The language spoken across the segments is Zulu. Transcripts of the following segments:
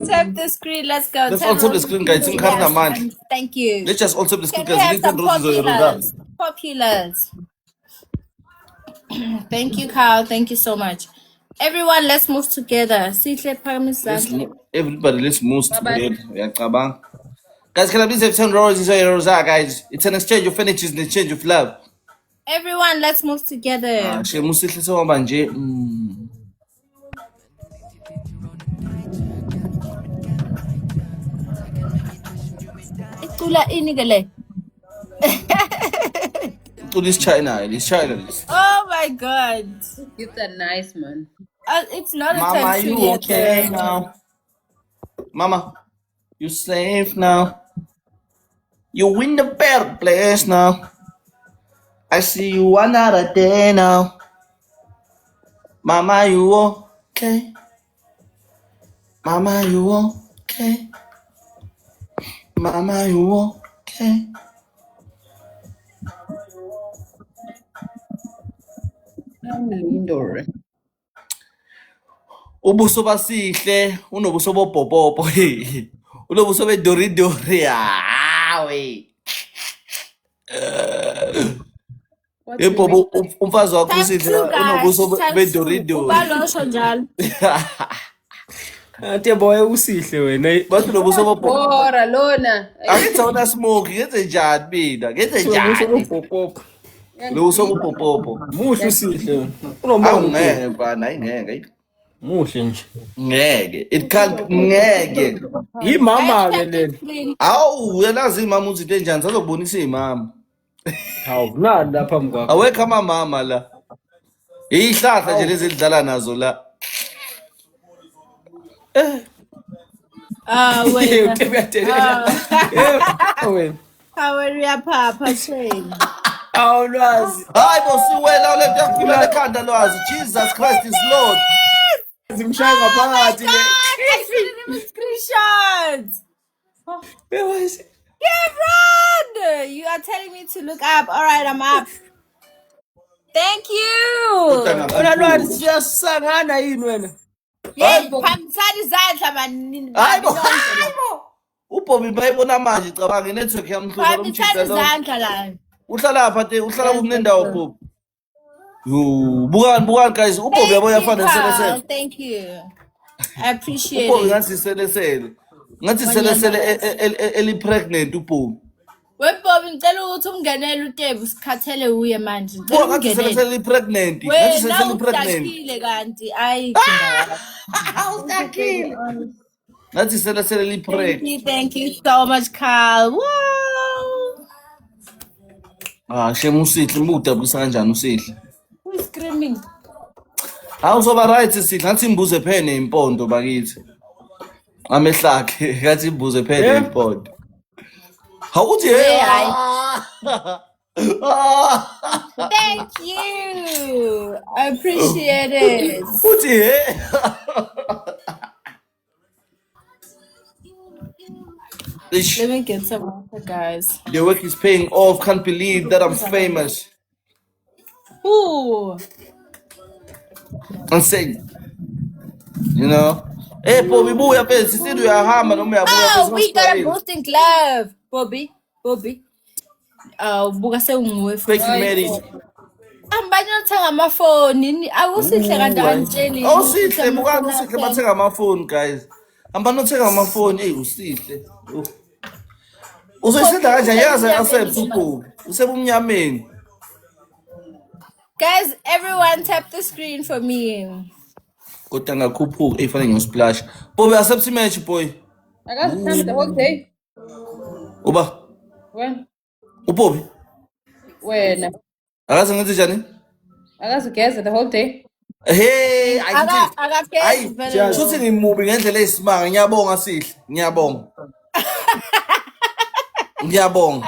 tap the screen. Let's go. Let's Tap all tap the screen, guys. Yes, thank you. Let's just all tap the screen, Can we guys. have some populars? Populars. Thank you, Carl. Thank you so much. Everyone, let's move together. Everybody, let's move together. Uyacabanga? Guys, can I please have 10 roses in your rosa, guys? It's an exchange of energy, an exchange of love. Everyone, let's move together. She musihle sohamba nje. Icula ini ke le? This China, this. Oh my God. It's a nice man. It's not a Mama, tattoo you yet, okay though. now? Mama, you safe now? You in the better place now. I see you another day now. Mama, you okay? Mama, you okay? Mama, you okay? Lindo. Ubuso basihle, unobuso bopopopo. Unobuso bedoridori. We. Epobo umfazi wakho usihle unobuso bedorido. Ubalosho njalo. Ate boy usihle wena. Bathi unobuso bopopopo. Bora lona. Angithi awuna smoke, ngenze njani mina? Ngenze njani? Popopo. Lo uso bopopopo. Muhle usihle wena. Awungeke mfana, ayingeke. Muhle nje. Ngeke. It can't ngeke. Yimama ke lena. Awu, uyalazi imama uthi into enjani, sazokubonisa imama. Hawu nani lapha mkwakho. Awekho amamama la. Ihlahla nje lezi edlala nazo la. Wena. Uyadelela. Wena. Haweria papa train. Awulwazi. Hayi bosiwela le nto yakufika ekhanda lwazi. Jesus Christ is Lord. Zimshaya ngaphakathi le. Screenshots. Bewase. Kevin, you are telling me to look up. All right, I'm up. Thank you. Unalwazi siyasangana yini wena? Hey, phamsani izandla manini. Hayibo. Ubhombi bayibona manje cabanga network yamhluza Phamsani lomthisa lo. izandla la. Uhlala lapha te, uhlala kunendawo Bhombi. Yo, bukani guys, ubhombi yabo yafana neselesele. Thank you. I appreciate Ubhombi it. ngathi selesele. Ngathi selesele eli pregnant ubhombi. Webhombi ngicela ukuthi umngenele uTebu sikhathele uye manje. Ngicela Ngathi umngenele. selesele pregnant. Ngathi Wena selesele pregnant. udakile kanti ayi. Udakile. Ngathi selesele pregnant. Thank you so much, Carl. Wow. Shem usihle muda busa kanjani usihle. Who is screaming? Awuzoba right sihle, ngathi imbuze phene impondo bakithi. Amehlakhe, ngathi imbuze phene impondo. Hawuthi Thank you. I appreciate it. uthi Let me get some water, guys. The work is paying off. Can't believe that I'm famous. Ooh. I'm saying, you know. Hey, Bobby, buya phela sisithi uyahamba noma uyabuya Oh, we got a boosting glove. Bobby. Buka senguwe fake marriage. Ambanye uthenga amafoni. Awusihle kanti angitsheli. Awusihle bukani usihle bathenga amafoni guys. Ambani uthenga amafoni usihle. Uzoyisenza kanjani yazi accept ubhuku. Usebumnyameni. Guys, everyone tap the screen for me. Kodwa ngakhuphuka efana ngesplash. Bobby accept match boy. I got to come the whole day. Uba. When? Ubobby. When? Akaze ngenze njani? I got to guess the whole day. Hey, Hayi, shuthi ngimubi ngendlela eyisimanga. Ngiyabonga sihle. Ngiyabonga. Ngiyabonga.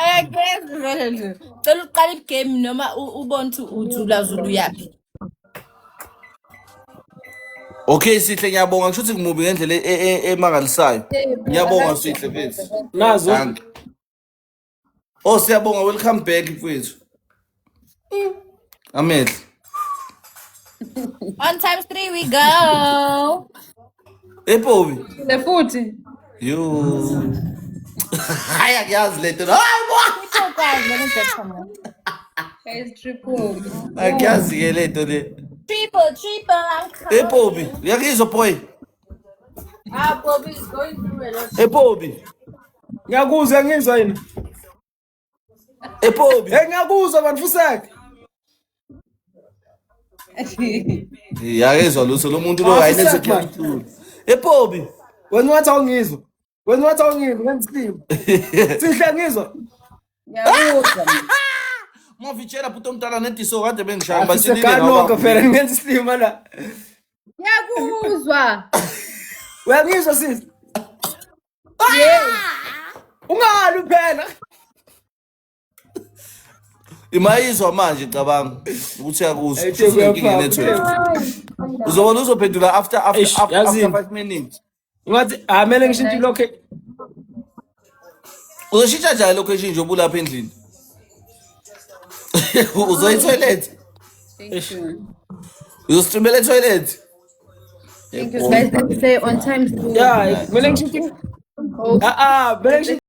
vele. Cela uqala igame noma ubone ukuthi uthula Zulu yaphi. Okay sihle ngiyabonga kushuthi ngimubi ngendlela emangalisayo. Ngiyabonga sihle mfethu. Nazo. Thank. Oh siyabonga, welcome back mfethu. Amehlo. On times 3 we go. Epobi. The futhi. Yo. Hayi akuyazi lento. Hayi bo. Triple guys, let me get someone. It's triple. Akuyazi ke lento le. Triple, I'm coming. Epobi, uyakizwa boy? Ah, Bobby is going through a lot. Epobi. Ngiyakuzwa ngizwa yini. Epobi. Ngiyakuzwa bantu fusake. Yakizwa lutho lo muntu lo ayinezekhathulu. Epobi. Wena wathi awungizwa. Wena wathi awungizwa ngengisimo. Sihle ngizwa. Ngiyakuzwa. Mavitshela puto omdala nediso kade bengishaya Asisekanonke phela ngenza isilima la. Ngiyakuzwa. Uyangizwa sisi? Ungali phela. Imayizwa manje cabanga ukuthi yakuzwa. Ethe Inkinga kuyapha. network. Uzobona uzophendula after Eish, 5 minutes. Ngathi amele ngishintshe lokho. Uzoshintsha njani location nje obulapha endlini? Uzoyi toilet. Thank you. Uzostreamela toilet. Thank you. Guys, let's say on time. Yeah, mele ngishintshe. Mele ngishintshe